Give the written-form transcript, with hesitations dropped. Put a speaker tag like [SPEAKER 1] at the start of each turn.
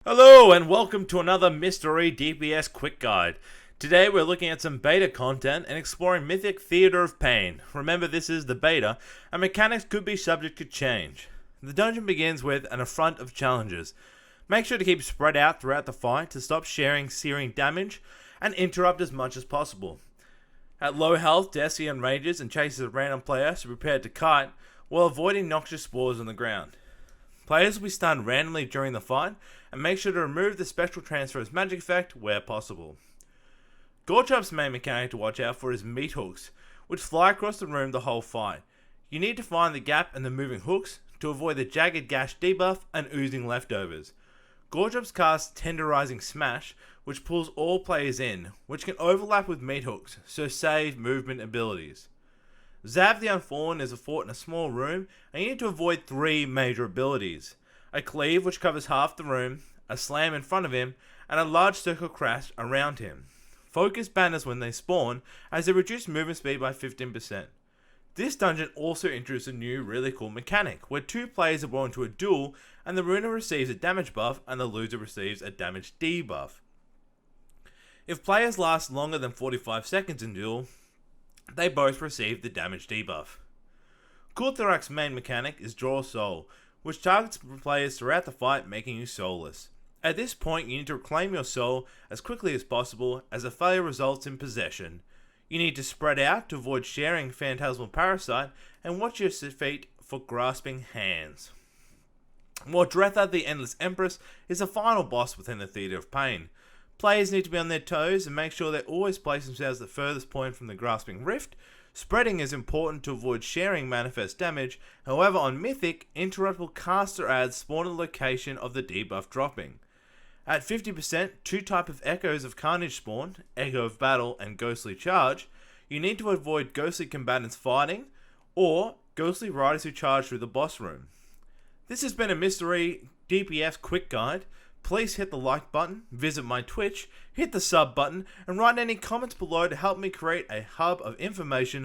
[SPEAKER 1] Hello and welcome to another Mrreeeee DPS quick guide. Today we're looking at some beta content and exploring Mythic Theater of Pain. Remember, this is the beta and mechanics could be subject to change. The dungeon begins with an affront of challenges. Make sure to keep spread out throughout the fight to stop sharing searing damage and interrupt as much as possible. At low health, Desian rages and chases a random player, so prepare to kite while avoiding noxious spores on the ground. Players will be stunned randomly during the fight, and make sure to remove the Spectral Transfer's magic effect where possible. Gorchup's main mechanic to watch out for is meat hooks, which fly across the room the whole fight. You need to find the gap in the moving hooks to avoid the jagged gash debuff and oozing leftovers. Gorchup's casts Tenderizing Smash, which pulls all players in, which can overlap with meat hooks, so save movement abilities. Zav the Unfallen is fought in a small room, and you need to avoid three major abilities: a cleave which covers half the room, a slam in front of him, and a large circle crash around him. Focus banners when they spawn, as they reduce movement speed by 15%. This dungeon also introduces a new really cool mechanic, where two players are brought into a duel, and the winner receives a damage buff and the loser receives a damage debuff. If players last longer than 45 seconds in duel, they both receive the damage debuff. Orthorax's main mechanic is Draw Soul, which targets players throughout the fight, making you soulless. At this point, you need to reclaim your soul as quickly as possible, as a failure results in possession. You need to spread out to avoid sharing Phantasmal Parasite, and watch your feet for Grasping Hands. While Dratha the Endless Empress is the final boss within the Theater of Pain. Players need to be on their toes and make sure they always place themselves the furthest point from the Grasping Rift. Spreading is important to avoid sharing manifest damage. However, on Mythic, interruptible caster adds spawn at the location of the debuff dropping. At 50%, two types of Echoes of Carnage spawn, Echo of Battle and Ghostly Charge. You need to avoid ghostly combatants fighting, or ghostly riders who charge through the boss room. This has been a Mrreeeee DPS quick guide. Please hit the like button, visit my Twitch, hit the sub button, and write any comments below to help me create a hub of information